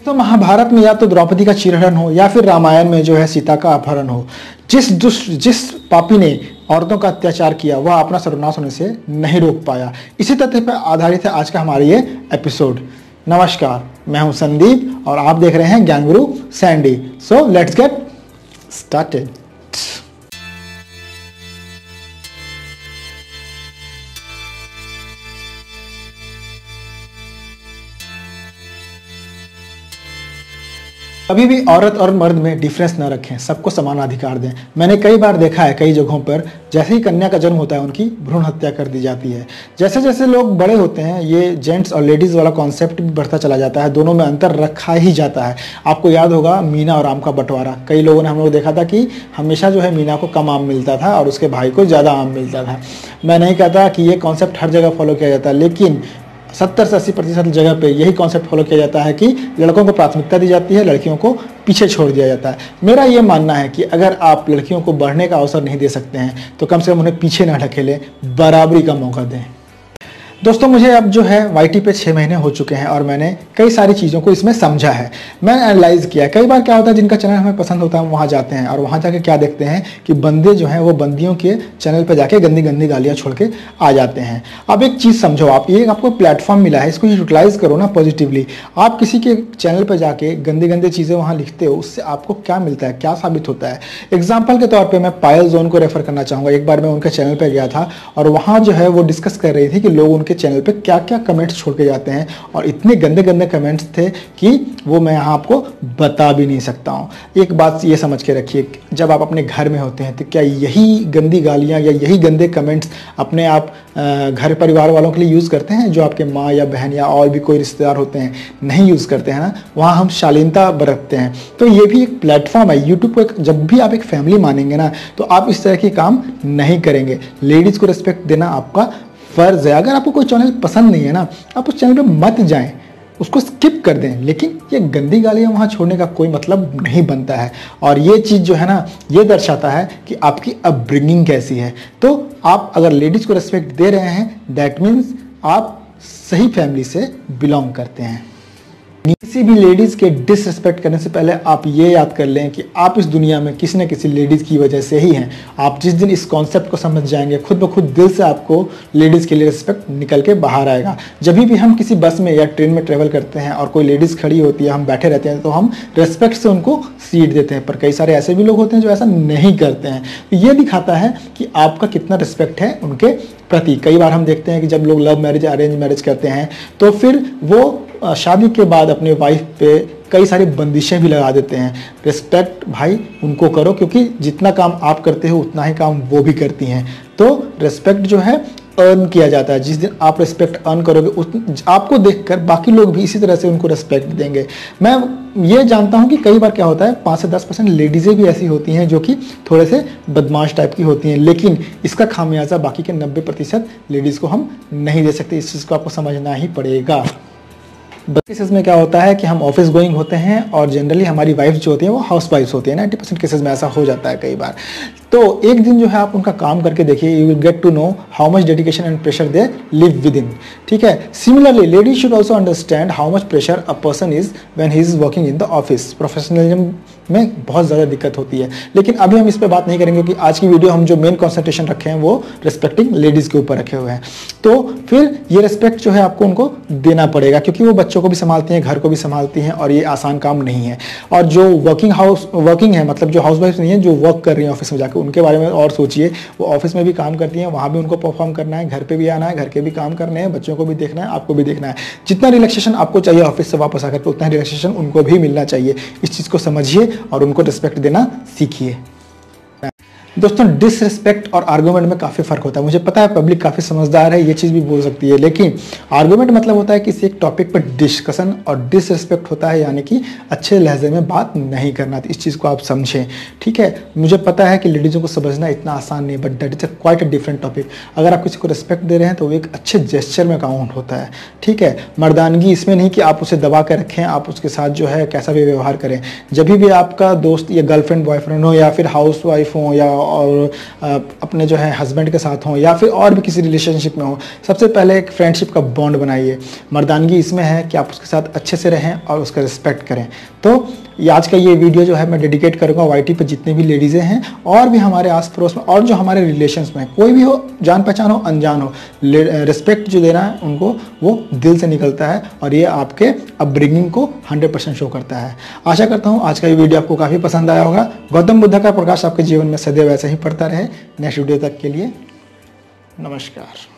तो महाभारत में या तो द्रौपदी का चीरहरण हो या फिर रामायण में जो है सीता का अपहरण हो, जिस पापी ने औरतों का अत्याचार किया वह अपना सर्वनाश होने से नहीं रोक पाया। इसी तथ्य पर आधारित है आज का हमारा ये एपिसोड। नमस्कार, मैं हूं संदीप और आप देख रहे हैं ज्ञान गुरु Sandy. So let's get started. कभी भी औरत और मर्द में डिफरेंस न रखें, सबको समान अधिकार दें। मैंने कई बार देखा है कई जगहों पर जैसे ही कन्या का जन्म होता है उनकी भ्रूण हत्या कर दी जाती है। जैसे जैसे लोग बड़े होते हैं ये जेंट्स और लेडीज़ वाला कॉन्सेप्ट भी बढ़ता चला जाता है, दोनों में अंतर रखा ही जाता है। आपको याद होगा मीना और आम का बंटवारा, कई लोगों ने हम लोग देखा था कि हमेशा जो है मीना को कम आम मिलता था और उसके भाई को ज़्यादा आम मिलता था। मैं नहीं कहता कि ये कॉन्सेप्ट हर जगह फॉलो किया जाता है, लेकिन 70 से 80% जगह पे यही कॉन्सेप्ट फॉलो किया जाता है कि लड़कों को प्राथमिकता दी जाती है, लड़कियों को पीछे छोड़ दिया जाता है। मेरा ये मानना है कि अगर आप लड़कियों को बढ़ने का अवसर नहीं दे सकते हैं तो कम से कम उन्हें पीछे न ढकेलें, बराबरी का मौका दें। दोस्तों, मुझे अब जो है वाईटी पे 6 महीने हो चुके हैं और मैंने कई सारी चीज़ों को इसमें समझा है, मैंने एनालाइज किया। कई बार क्या होता है, जिनका चैनल हमें पसंद होता है हम वहाँ जाते हैं और वहाँ जाके क्या देखते हैं कि बंदे जो हैं वो बंदियों के चैनल पे जाके गंदी गंदी गालियाँ छोड़ के आ जाते हैं। अब एक चीज़ समझो, आप ये आपको प्लेटफॉर्म मिला है, इसको यूटिलाइज करो ना पॉजिटिवली। आप किसी के चैनल पर जाके गंदी गंदी चीज़ें वहाँ लिखते हो, उससे आपको क्या मिलता है, क्या साबित होता है। एग्जाम्पल के तौर पर मैं पायल जोन को रेफर करना चाहूँगा। एक बार मैं उनके चैनल पर गया था और वहाँ जो है वो डिस्कस कर रही थी कि लोग उनके चैनल पर क्या क्या कमेंट्स छोड़ के जाते हैं और इतने गंदे गंदे कमेंट्स थे कि वो मैं यहाँ आपको बता भी नहीं सकता हूँ। एक बात ये समझ के रखिए, जब आप अपने घर में होते हैं तो क्या यही गंदी गालियाँ या यही गंदे कमेंट्स अपने आप घर परिवार वालों के लिए यूज़ करते हैं? जो आपके माँ या बहन या और भी कोई रिश्तेदार होते हैं नहीं यूज़ करते हैं ना, वहाँ हम शालीनता बरतते हैं। तो ये भी एक प्लेटफॉर्म है यूट्यूब को। जब भी आप एक फैमिली मानेंगे ना तो आप इस तरह के काम नहीं करेंगे। लेडीज़ को रिस्पेक्ट देना आपका फर्ज है। अगर आपको कोई चैनल पसंद नहीं है ना, आप उस चैनल पे मत जाएं, उसको स्किप कर दें, लेकिन ये गंदी गालियाँ वहाँ छोड़ने का कोई मतलब नहीं बनता है। और ये चीज़ जो है ना, ये दर्शाता है कि आपकी अपब्रिंगिंग कैसी है। तो आप अगर लेडीज़ को रिस्पेक्ट दे रहे हैं, दैट मीन्स आप सही फैमिली से बिलोंग करते हैं। किसी भी लेडीज़ के डिसरिस्पेक्ट करने से पहले आप ये याद कर लें कि आप इस दुनिया में किसी न किसी लेडीज़ की वजह से ही हैं। आप जिस दिन इस कॉन्सेप्ट को समझ जाएंगे, खुद ब खुद दिल से आपको लेडीज़ के लिए रिस्पेक्ट निकल के बाहर आएगा। जब भी हम किसी बस में या ट्रेन में ट्रेवल करते हैं और कोई लेडीज़ खड़ी होती है, हम बैठे रहते हैं, तो हम रिस्पेक्ट से उनको सीट देते हैं। पर कई सारे ऐसे भी लोग होते हैं जो ऐसा नहीं करते हैं। तो ये दिखाता है कि आपका कितना रिस्पेक्ट है उनके प्रति। कई बार हम देखते हैं कि जब लोग लव मैरिज, अरेंज मैरिज करते हैं तो फिर वो शादी के बाद अपने वाइफ पे कई सारी बंदिशें भी लगा देते हैं। रिस्पेक्ट भाई उनको करो, क्योंकि जितना काम आप करते हो उतना ही काम वो भी करती हैं। तो रिस्पेक्ट जो है अर्न किया जाता है। जिस दिन आप रिस्पेक्ट अर्न करोगे आपको देखकर बाकी लोग भी इसी तरह से उनको रिस्पेक्ट देंगे। मैं ये जानता हूँ कि कई बार क्या होता है, 5 से 10% लेडीज़ें भी ऐसी होती हैं जो कि थोड़े से बदमाश टाइप की होती हैं, लेकिन इसका खामियाजा बाकी के 90% लेडीज़ को हम नहीं दे सकते। इस चीज़ को आपको समझना ही पड़ेगा। केसेस में क्या होता है कि हम ऑफिस गोइंग होते हैं और जनरली हमारी वाइफ्स जो होती हैं वो हाउस वाइफ्स होती हैं। 90% केसेस में ऐसा हो जाता है कई बार। तो एक दिन जो है आप उनका काम करके देखिए, you will get to know how much dedication and pressure they live with in. ठीक है। Similarly ladies should also understand how much pressure a person is when he is working in the office. Professionalism में बहुत ज़्यादा दिक्कत होती है, लेकिन अभी हम इस पर बात नहीं करेंगे क्योंकि आज की वीडियो हम जो मेन कॉन्सेंट्रेशन रखे हैं वो रिस्पेक्टिंग लेडीज़ के ऊपर रखे हुए हैं। तो फिर ये रिस्पेक्ट जो है आपको उनको देना पड़ेगा, क्योंकि वो बच्चों को भी संभालती हैं, घर को भी संभालती हैं और ये आसान काम नहीं है। और जो वर्किंग है, मतलब जो हाउस वाइफ नहीं है, जो वर्क कर रही है ऑफिस में जाकर, उनके बारे में और सोचिए। वो ऑफिस में भी काम करती हैं, वहाँ भी उनको परफॉर्म करना है, घर पे भी आना है, घर के भी काम करने हैं, बच्चों को भी देखना है, आपको भी देखना है। जितना रिलैक्सेशन आपको चाहिए ऑफिस से वापस आकर, उतना रिलैक्सेशन उनको भी मिलना चाहिए। इस चीज़ को समझिए और उनको रिस्पेक्ट देना सीखिए। दोस्तों, डिसरिस्पेक्ट और आर्गुमेंट में काफ़ी फ़र्क होता है। मुझे पता है पब्लिक काफ़ी समझदार है, ये चीज़ भी बोल सकती है, लेकिन आर्गुमेंट मतलब होता है किसी एक टॉपिक पर डिस्कशन और डिसरिस्पेक्ट होता है यानी कि अच्छे लहजे में बात नहीं करना। तो इस चीज़ को आप समझें, ठीक है। मुझे पता है कि लेडीज़ों को समझना इतना आसान नहीं, but that is quite a different topic. अगर आप किसी को रिस्पेक्ट दे रहे हैं तो वो एक अच्छे जेस्चर में काउंट होता है, ठीक है। मर्दानगी इसमें नहीं कि आप उसे दबा कर रखें, आप उसके साथ जो है कैसा भी व्यवहार करें। जब भी आपका दोस्त या गर्लफ्रेंड बॉयफ्रेंड हो या फिर हाउस वाइफ हो या और अपने जो है हस्बैंड के साथ हों या फिर और भी किसी रिलेशनशिप में हो, सबसे पहले एक फ्रेंडशिप का बॉन्ड बनाइए। मर्दानगी इसमें है कि आप उसके साथ अच्छे से रहें और उसका रिस्पेक्ट करें। तो ये आज का ये वीडियो जो है मैं डेडिकेट करूँगा वाईटी पे जितने भी लेडीज़ें हैं और भी हमारे आस पड़ोस में और जो हमारे रिलेशंस में कोई भी हो, जान पहचान हो अनजान हो, रिस्पेक्ट जो देना है उनको वो दिल से निकलता है और ये आपके अपब्रिंगिंग को 100% शो करता है। आशा करता हूँ आज का ये वीडियो आपको काफ़ी पसंद आया होगा। गौतम बुद्ध का प्रकाश आपके जीवन में सदैव ऐसे ही पड़ता रहे। नेक्स्ट वीडियो तक के लिए नमस्कार।